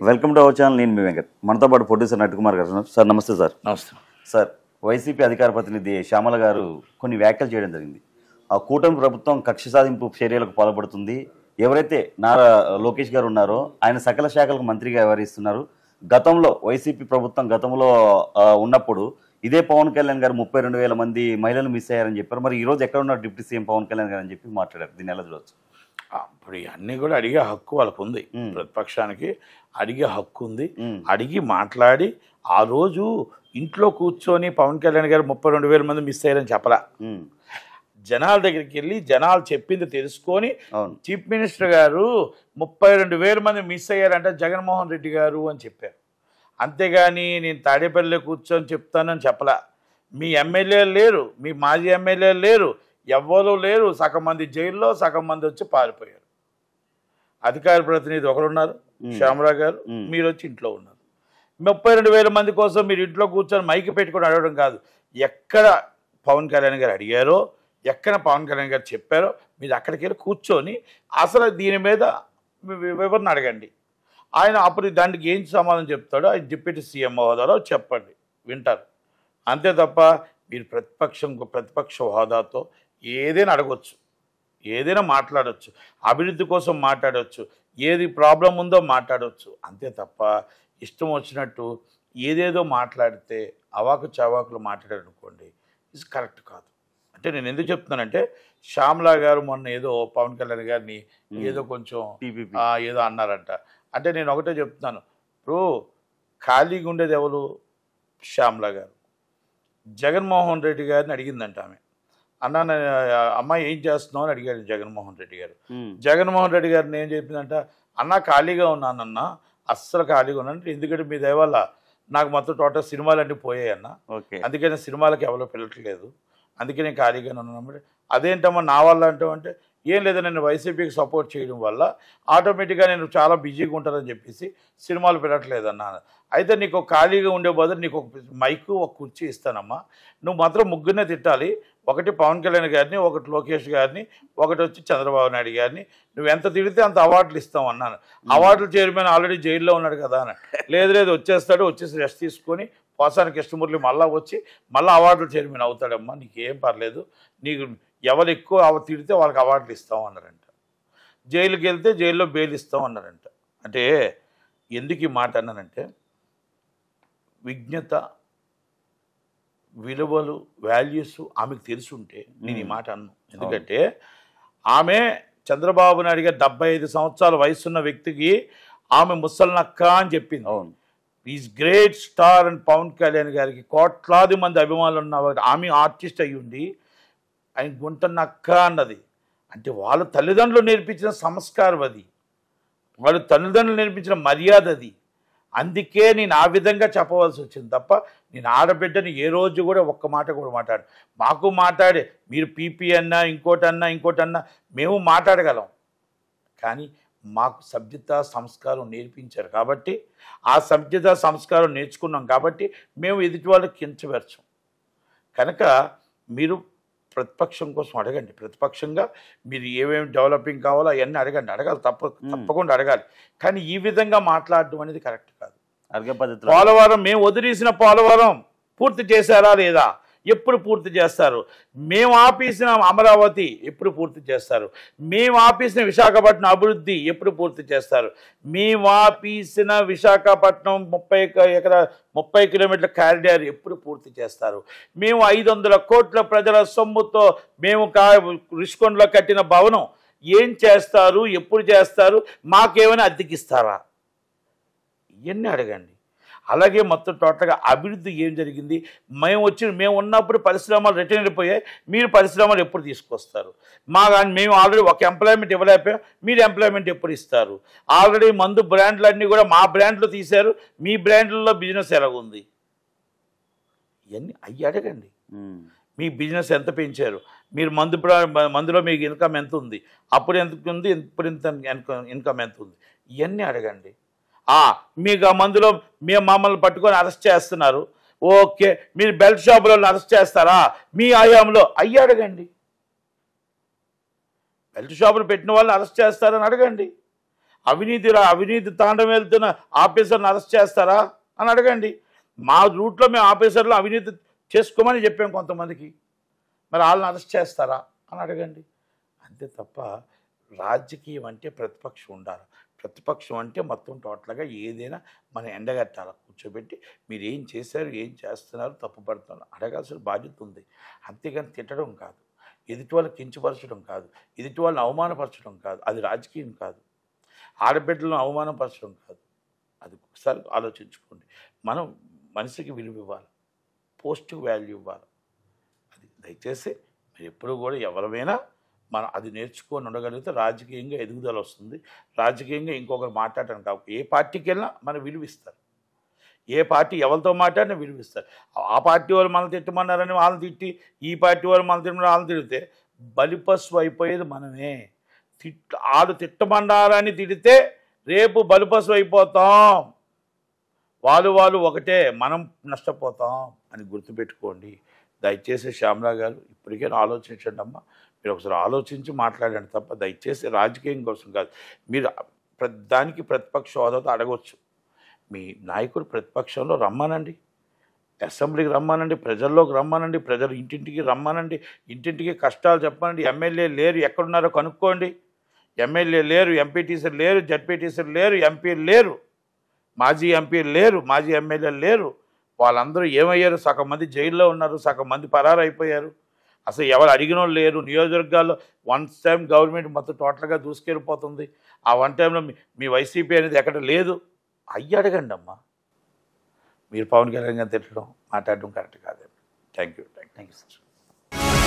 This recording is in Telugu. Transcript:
Welcome to our channel. నేను మీ వెంకట్. మనతో పాటు ప్రొడ్యూసర్ నట్కుమార్ గారు ఉన్నారు. సార్ నమస్తే. సార్ నమస్తే సార్. వైసీపీ అధికార ప్రతినిధి శ్యామల గారు కొన్ని వ్యాఖ్యలు చేయడం జరిగింది. ఆ కూటమి ప్రభుత్వం కక్ష సాధింపు చర్యలకు పాల్పడుతుంది, ఎవరైతే నారా లోకేష్ గారు ఉన్నారో ఆయన సకల శాఖలకు మంత్రిగా వ్యవహరిస్తున్నారు. గతంలో వైసీపీ ప్రభుత్వం గతంలో ఉన్నప్పుడు ఇదే పవన్ కళ్యాణ్ గారు 32,000 మంది మహిళలు మిస్ అయ్యారని చెప్పారు. మరి ఈ రోజు ఎక్కడ ఉన్నారు డిప్యూటీ సీఎం పవన్ కళ్యాణ్ గారు అని చెప్పి మాట్లాడారు. దీన్ని ఎలా చూడవచ్చు? ఇప్పుడు అన్నీ కూడా అడిగే హక్కు వాళ్ళకు ఉంది. ప్రతిపక్షానికి అడిగే హక్కు ఉంది. అడిగి మాట్లాడి ఆ రోజు ఇంట్లో కూర్చొని పవన్ కళ్యాణ్ గారు 32,000 మంది మిస్ అయ్యారని చెప్పలా. జనాల దగ్గరికి వెళ్ళి జనాలు చెప్పింది తెలుసుకొని చీఫ్ మినిస్టర్ గారు 32,000 మంది మిస్ అయ్యారంటే జగన్మోహన్ రెడ్డి గారు అని చెప్పారు. అంతేగాని నేను తాడేపల్లిలో కూర్చొని చెప్తానని చెప్పలా. మీ ఎమ్మెల్యేలు లేరు, మీ మాజీ ఎమ్మెల్యేలు లేరు, ఎవ్వరూ లేరు. సగం మంది జైల్లో, సగం మంది వచ్చి పారిపోయారు. అధికార ప్రతినిధి ఒకరున్నారు శ్యామల గారు, మీరు వచ్చి ఇంట్లో ఉన్నారు. 32,000 మంది కోసం మీరు ఇంట్లో కూర్చొని మైకి పెట్టుకొని అడగడం కాదు. ఎక్కడ పవన్ కళ్యాణ్ గారు అడిగారో, ఎక్కడ పవన్ కళ్యాణ్ గారు చెప్పారో మీరు అక్కడికి వెళ్ళి కూర్చొని అసలు దీని మీద వివరణ అడగండి. ఆయన అప్పుడు దానికి ఏం సమాధానం చెప్తాడో ఆయన డిప్యూటీ సీఎం హోదాలో చెప్పండి, వింటారు. అంతే తప్ప మీరు ప్రతిపక్ష హోదాతో ఏదైనా అడగవచ్చు, ఏదైనా మాట్లాడవచ్చు, అభివృద్ధి కోసం మాట్లాడవచ్చు, ఏది ప్రాబ్లం ఉందో మాట్లాడవచ్చు. అంతే తప్ప ఇష్టం వచ్చినట్టు ఏదేదో మాట్లాడితే అవాకు చవాకులు మాట్లాడారనుకోండి, ఇది కరెక్ట్ కాదు. అంటే నేను ఎందుకు చెప్తున్నానంటే శ్యామలా గారు మొన్న ఏదో పవన్ కళ్యాణ్ గారిని ఏదో కొంచెం ఏదో అన్నారంట. అంటే నేను ఒకటే చెప్తున్నాను, ఇప్పుడు ఖాళీగా ఉండేది ఎవరు? శ్యామలా గారు. జగన్మోహన్ రెడ్డి గారిని అడిగిందంట ఆమె. అన్న అమ్మాయి ఏం చేస్తున్నావు అని అడిగాడు జగన్మోహన్ రెడ్డి గారు. జగన్మోహన్ రెడ్డి గారిని ఏం చెప్పిందంట, అన్న ఖాళీగా ఉన్నానన్న, అస్సలు ఖాళీగా ఉన్నాను, ఎందుకంటే మీ దయ వల్ల నాకు మొత్తం టోటల్ సినిమాలన్నీ పోయాయన్న, అందుకని సినిమాలకు ఎవరో పిలవట్లేదు, అందుకే నేను ఖాళీగానే ఉన్నాను. అదేంటమ్మా నా వల్ల అంటే ఏం లేదా, నేను వైసీపీకి సపోర్ట్ చేయడం వల్ల ఆటోమేటిక్గా నేను చాలా బిజీగా ఉంటానని చెప్పేసి సినిమాలు పెట్టట్లేదు అన్నాను. అయితే నీకు ఖాళీగా ఉండే బదులు నీకు ఒక మైకు, ఒక కుర్చీ ఇస్తానమ్మా, నువ్వు మాత్రం ముగ్గురునే తిట్టాలి, ఒకటి పవన్ కళ్యాణ్ గారిని, ఒకటి లోకేష్ గారిని, ఒకటి వచ్చి చంద్రబాబు నాయుడు గారిని, నువ్వు ఎంత తిడితే అంత అవార్డులు ఇస్తావు అన్నాను. అవార్డులు చైర్మన్ ఆల్రెడీ జైల్లో ఉన్నాడు కదా అని. లేదు వచ్చేస్తాడు, వచ్చేసి రెస్ట్ తీసుకొని పోసాని కృష్ణమూర్తి మళ్ళీ వచ్చి మళ్ళీ అవార్డులు చైర్మన్ అవుతాడమ్మా, నీకేం పర్లేదు, నీకు ఎవరు ఎక్కువ తిడితే వాళ్ళకి అవార్డులు ఇస్తాం అన్నారంట. జైలుకి వెళ్తే జైల్లో బెయిల్ ఇస్తాం అన్నారంట. అంటే ఎందుకు ఈ మాట అన్నానంటే విజ్ఞత, విలువలు, వాల్యూస్ ఆమెకు తెలిసి ఉంటే నేను ఈ మాట అన్నాను. ఎందుకంటే ఆమె చంద్రబాబు నాయుడు గారు 75 సంవత్సరాల వయసున్న వ్యక్తికి ఆమె ముసలినక్క అని చెప్పింది. అవును, ఈజ్ గ్రేట్ స్టార్ అని పవన్ కళ్యాణ్ గారికి కోట్లాది మంది అభిమానులు ఉన్న ఆమె ఆర్టిస్ట్ అయ్యి ఉండి ఆయన గుంటనక్క అన్నది. అంటే వాళ్ళ తల్లిదండ్రులు నేర్పించిన సంస్కారం అది, వాళ్ళ తల్లిదండ్రులు నేర్పించిన మర్యాద అది. అందుకే నేను ఆ విధంగా చెప్పవలసి వచ్చింది తప్ప నేను ఆడబిడ్డని ఏ రోజు కూడా ఒక్క మాట కూడా మాట్లాడు. మాకు మాట్లాడే మీరు పీపీ అన్నా ఇంకోటన్నా మేము మాట్లాడగలం, కానీ మాకు సభ్యత సంస్కారం నేర్పించారు కాబట్టి ఆ సభ్యత సంస్కారం నేర్చుకున్నాం కాబట్టి మేము ఎదుటి వాళ్ళకి కించపరచం. కనుక మీరు ప్రతిపక్షం కోసం అడగండి, ప్రతిపక్షంగా మీరు ఏమేమి డెవలపింగ్ కావాలో అవన్నీ అడగాలి, తప్పకుండా అడగాలి. కానీ ఈ విధంగా మాట్లాడడం అనేది కరెక్ట్ కాదు. పోలవరం మేము వదిలేసిన పోలవరం పూర్తి చేశారా లేదా, ఎప్పుడు పూర్తి చేస్తారు? మేము ఆపేసిన అమరావతి ఎప్పుడు పూర్తి చేస్తారు? మేము ఆపేసిన విశాఖపట్నం అభివృద్ధి ఎప్పుడు పూర్తి చేస్తారు? మేము ఆపేసిన విశాఖపట్నం 30 కిలోమీటర్ల కారిడార్ ఎప్పుడు పూర్తి చేస్తారు? మేము 500 కోట్ల ప్రజల సొమ్ముతో మేము రిషికొండలో కట్టిన భవనం ఏం చేస్తారు, ఎప్పుడు చేస్తారు? మాకేమైనా అద్దెకిస్తారా? ఇవన్నీ అడగండి. అలాగే మొత్తం టోటల్గా అభివృద్ధి ఏం జరిగింది? మేము ఉన్నప్పుడు పరిశ్రమలు రిటర్న్ అయిపోయాయి, మీరు పరిశ్రమలు ఎప్పుడు తీసుకొస్తారు? మేము ఆల్రెడీ ఒక ఎంప్లాయ్మెంట్ ఇవ్వలేకపోయాం, మీరు ఎంప్లాయ్మెంట్ ఎప్పుడు ఇస్తారు? ఆల్రెడీ మందు బ్రాండ్లన్నీ కూడా మా బ్రాండ్లు తీశారు, మీ బ్రాండ్లలో బిజినెస్ ఎలాగుంది? ఇవన్నీ అడగండి. మీ బిజినెస్ ఎంత పెంచారు? మీరు మందులో మీకు ఇన్కమ్ ఎంత ఉంది? అప్పుడు ఎంత ఉంది, ఇప్పుడు ఇంత ఇన్కమ్ ఎంత ఉంది? ఇవన్నీ అడగండి. మీకు ఆ మందులో మేము మమ్మల్ని పట్టుకొని అరెస్ట్ చేస్తున్నారు, ఓకే, మీరు బెల్ట్ షాపులో అరెస్ట్ చేస్తారా మీ హయాంలో? అడగండి. బెల్ట్ షాపులు పెట్టిన వాళ్ళని అరెస్ట్ చేస్తారని అడగండి. అవినీతి తాండం వెళ్తున్న ఆఫీసర్ని అరెస్ట్ చేస్తారా అని అడగండి. మా రూట్లో మేము ఆఫీసర్లు అవినీతి చేసుకోమని చెప్పాం కొంతమందికి, మరి వాళ్ళని అరెస్ట్ చేస్తారా అని అడగండి. అంతే తప్ప రాజకీయం అంటే ప్రతిపక్షం ఉండాలి. ప్రతిపక్షం అంటే మొత్తం టోటల్గా ఏదైనా మనం ఎండగట్టాలి, కూర్చోబెట్టి మీరు ఏం చేశారు, ఏం చేస్తున్నారు, తప్పుపడుతున్నారు అడగాల్సిన బాధ్యత ఉంది. అంతేగాని తిట్టడం కాదు, ఎదుటి వాళ్ళని కించపరచడం కాదు, ఎదుటి వాళ్ళని అవమానపరచడం కాదు. అది రాజకీయం కాదు. ఆడబిడ్డలను అవమానపరచడం కాదు. అది ఒకసారి ఆలోచించుకోండి. మనం మనిషికి విలువ ఇవ్వాలి, పోస్టివ్ వాల్యూ ఇవ్వాలి. అది దయచేసి మీరు ఎప్పుడు కూడా ఎవరైనా మనం అది నేర్చుకొని ఉండగలిగితే రాజకీయంగా ఎదుగుదల వస్తుంది. రాజకీయంగా ఇంకొకరు మాట్లాడటం కాదు. ఏ పార్టీకి వెళ్ళినా మనం విలువిస్తారు. ఏ పార్టీ ఎవరితో మాట్లాడినా విలువిస్తారు. ఆ పార్టీ వాళ్ళు మనల్ని తిట్టమన్నారని వాళ్ళని తిట్టి, ఈ పార్టీ వాళ్ళు మనల్ని తిట్టమని వాళ్ళని తిడితే బలిపశువు అయిపోయేది మనమే. వాళ్ళు తిట్టమన్నారని తిడితే రేపు బలిపశువు అయిపోతాం. వాళ్ళు ఒకటే, మనం నష్టపోతాం అని గుర్తుపెట్టుకోండి. దయచేసి శ్యామలా గారు ఇప్పటికే ఆలోచించండి అమ్మా. మీరు ఒకసారి ఆలోచించి మాట్లాడండి తప్ప దయచేసి రాజకీయం కోసం కాదు. మీరు దానికి ప్రతిపక్ష హోదాతో అడగవచ్చు. మీ నాయకుడు ప్రతిపక్షంలో రమ్మనండి, అసెంబ్లీకి రమ్మనండి, ప్రజల్లోకి రమ్మనండి, ప్రజలు ఇంటింటికి రమ్మనండి, ఇంటింటికి కష్టాలు చెప్పనండి. ఎమ్మెల్యే లేరు, ఎక్కడున్నారో కనుక్కోండి. ఎమ్మెల్యే లేరు, ఎంపీటీసీలు లేరు, జడ్పీటీసీలు లేరు, ఎంపీలు లేరు, మాజీ ఎంపీలు లేరు, మాజీ ఎమ్మెల్యేలు లేరు. వాళ్ళందరూ ఏమయ్యారు? సగం మంది జైల్లో ఉన్నారు, సగం మంది పరారు అయిపోయారు. అసలు ఎవరు అడిగిన వాళ్ళు లేరు. నియోజకవర్గాల్లో వన్ టైం గవర్నమెంట్ మొత్తం టోటల్గా దూసుకెళ్ళిపోతుంది. ఆ వన్ టైంలో మీ వైసీపీ అనేది ఎక్కడ లేదు. అయ్యి అడగండి అమ్మా. మీరు పవన్ కళ్యాణ్ గారిని తిట్టడం, మాట్లాడడం కరెక్ట్ కాదండి. Thank you sir.